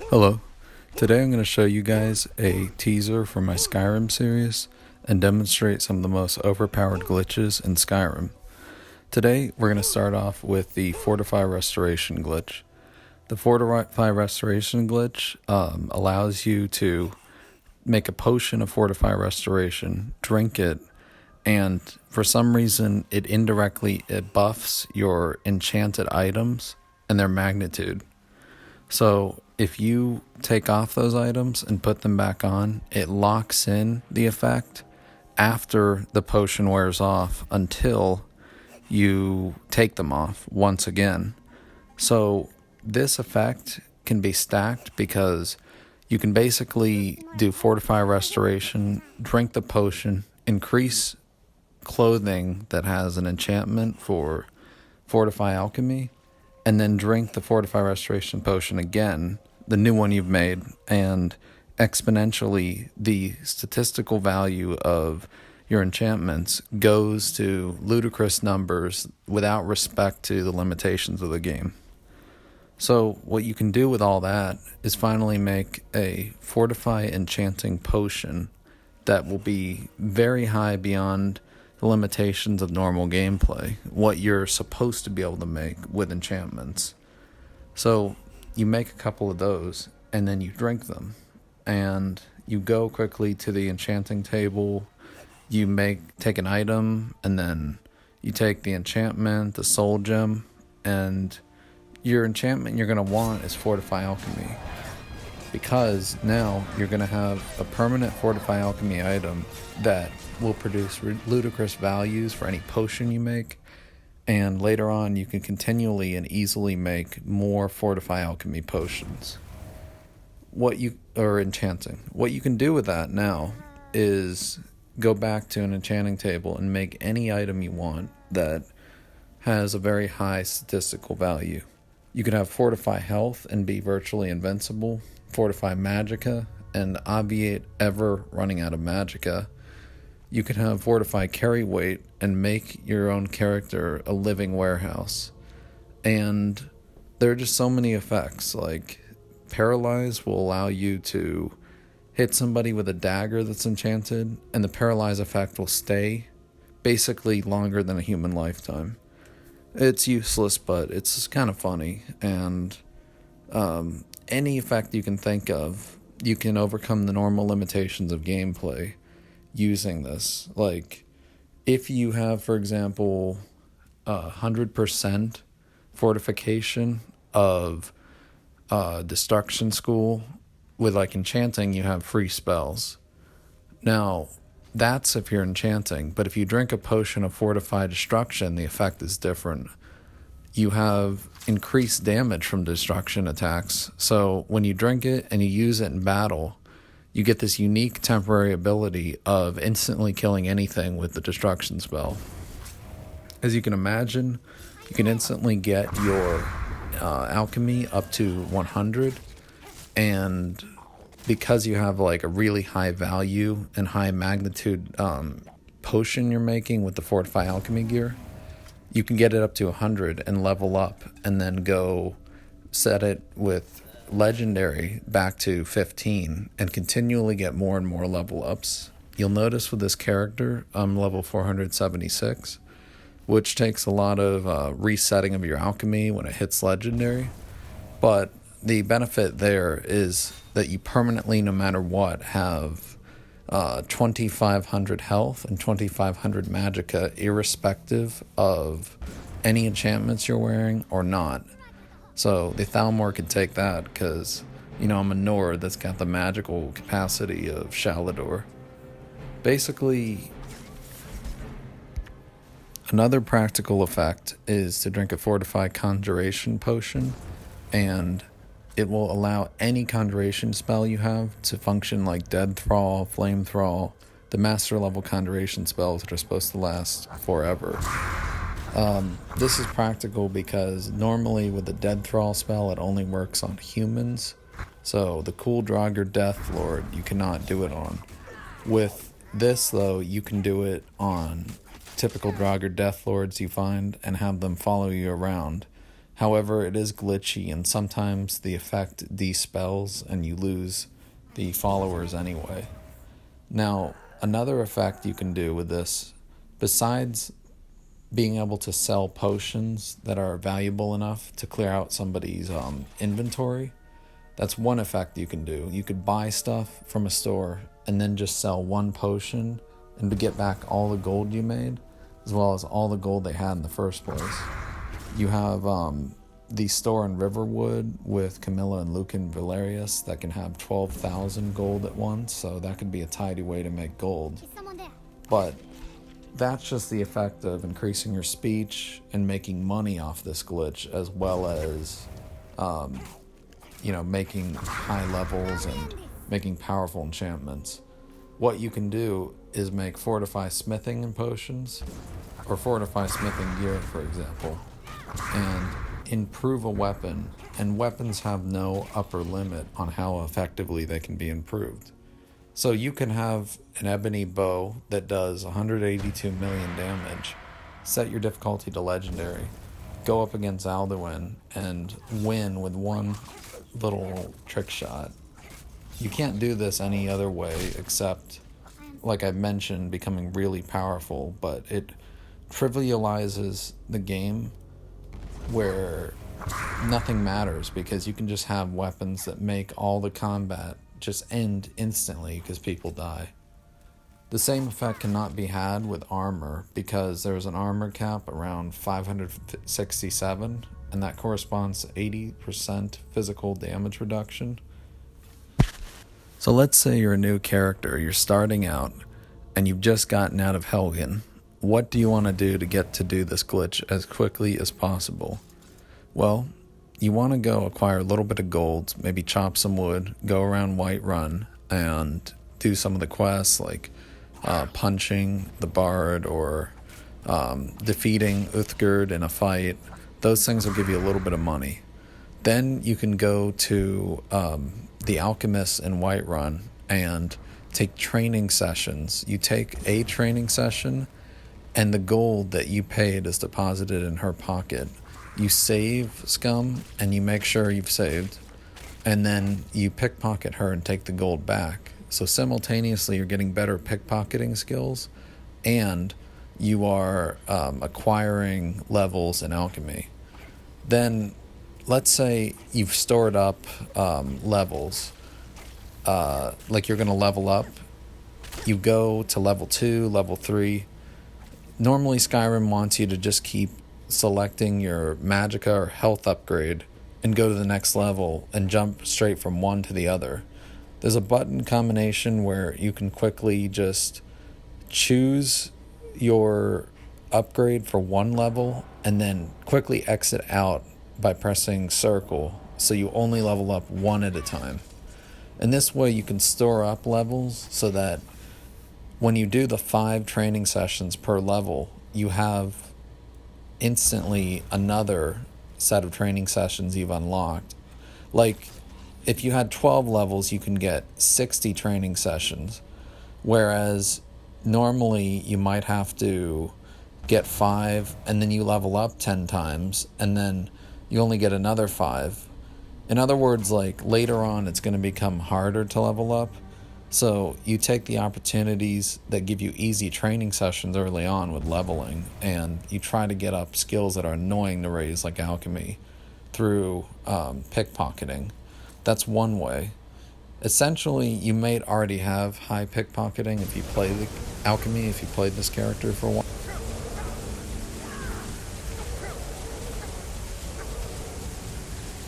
Hello. Today I'm going to show you guys a teaser for my Skyrim series and demonstrate some of the most overpowered glitches in Skyrim. Today we're going to start off with the Fortify Restoration glitch. The Fortify Restoration glitch allows you to make a potion of Fortify Restoration, drink it, and for some reason it buffs your enchanted items and their magnitude. So if you take off those items and put them back on, it locks in the effect after the potion wears off until you take them off once again. So this effect can be stacked because you can basically do Fortify Restoration, drink the potion, increase clothing that has an enchantment for Fortify Alchemy, and then drink the Fortify Restoration potion again, the new one you've made, and exponentially the statistical value of your enchantments goes to ludicrous numbers without respect to the limitations of the game. So what you can do with all that is finally make a Fortify enchanting potion that will be very high beyond the limitations of normal gameplay, what you're supposed to be able to make with enchantments. So you make a couple of those and then you drink them, and you go quickly to the enchanting table. You take an item, and then you take the enchantment, the soul gem, and your enchantment you're going to want is Fortify Alchemy, because now you're going to have a permanent Fortify Alchemy item that will produce ludicrous values for any potion you make, and later on you can continually and easily make more Fortify Alchemy potions. Enchanting. What you can do with that now is go back to an enchanting table and make any item you want that has a very high statistical value. You can have Fortify Health and be virtually invincible, Fortify Magicka and obviate ever running out of magicka. You can have Fortify Carry Weight and make your own character a living warehouse. And there are just so many effects, like paralyze will allow you to hit somebody with a dagger that's enchanted, and the paralyze effect will stay basically longer than a human lifetime. It's useless, but it's kind of funny, and any effect you can think of, you can overcome the normal limitations of gameplay using this. Like, if you have, for example, 100% fortification of destruction school, with like enchanting, you have free spells. Now, that's if you're enchanting, but if you drink a potion of fortify destruction, the effect is different. You have increased damage from destruction attacks, so when you drink it and you use it in battle, you get this unique temporary ability of instantly killing anything with the destruction spell. As you can imagine, you can instantly get your alchemy up to 100, and because you have like a really high value and high magnitude potion you're making with the Fortify Alchemy gear, you can get it up to 100 and level up, and then go set it with legendary back to 15 and continually get more and more level ups. You'll notice with this character, I'm level 476, which takes a lot of resetting of your alchemy when it hits legendary. But the benefit there is that you permanently, no matter what, have 2,500 health and 2,500 magicka, irrespective of any enchantments you're wearing or not. So the Thalmor can take that because, I'm a Nord that's got the magical capacity of Shalador. Basically, another practical effect is to drink a Fortify Conjuration potion, and it will allow any conjuration spell you have to function like Dead Thrall, Flame Thrall, the master level conjuration spells that are supposed to last forever. This is practical because normally with the Dead Thrall spell, it only works on humans. So the cool Draugr Death Lord, you cannot do it on. With this, though, you can do it on typical Draugr Death Lords you find and have them follow you around. However, it is glitchy, and sometimes the effect despells and you lose the followers anyway. Now, another effect you can do with this, besides being able to sell potions that are valuable enough to clear out somebody's inventory, that's one effect you can do. You could buy stuff from a store and then just sell one potion and to get back all the gold you made, as well as all the gold they had in the first place. You have the store in Riverwood with Camilla and Lucan Valerius that can have 12,000 gold at once, so that could be a tidy way to make gold. But that's just the effect of increasing your speech and making money off this glitch, as well as making high levels and making powerful enchantments. What you can do is make Fortify smithing and potions, or Fortify smithing gear, for example, and improve a weapon, and weapons have no upper limit on how effectively they can be improved. So you can have an ebony bow that does 182 million damage, set your difficulty to legendary, go up against Alduin, and win with one little trick shot. You can't do this any other way except, like I mentioned, becoming really powerful, but it trivializes the game where nothing matters because you can just have weapons that make all the combat just end instantly because people die. The same effect cannot be had with armor because there's an armor cap around 567, and that corresponds to 80% physical damage reduction. So let's say you're a new character, you're starting out, and you've just gotten out of Helgen. What do you want to do to get to do this glitch as quickly as possible? Well, you want to go acquire a little bit of gold, maybe chop some wood, go around Whiterun, and do some of the quests like punching the bard or defeating Uthgerd in a fight. Those things will give you a little bit of money. Then you can go to the alchemist in Whiterun and take training sessions. You take a training session, and the gold that you paid is deposited in her pocket. You save scum, and you make sure you've saved, and then you pickpocket her and take the gold back. So simultaneously, you're getting better pickpocketing skills, and you are acquiring levels in alchemy. Then, let's say you've stored up levels. Like you're going to level up. You go to level 2, level 3. Normally, Skyrim wants you to just keep selecting your magicka or health upgrade and go to the next level and jump straight from one to the other. There's a button combination where you can quickly just choose your upgrade for one level and then quickly exit out by pressing circle, so you only level up one at a time. And this way you can store up levels so that when you do the 5 training sessions per level, you have instantly another set of training sessions you've unlocked. Like, if you had 12 levels, you can get 60 training sessions, whereas normally you might have to get 5 and then you level up 10 times and then you only get another 5. In other words, like later on it's going to become harder to level up. So you take the opportunities that give you easy training sessions early on with leveling, and you try to get up skills that are annoying to raise, like alchemy, through pickpocketing. That's one way. Essentially, you may already have high pickpocketing if you play the alchemy, if you played this character for a while.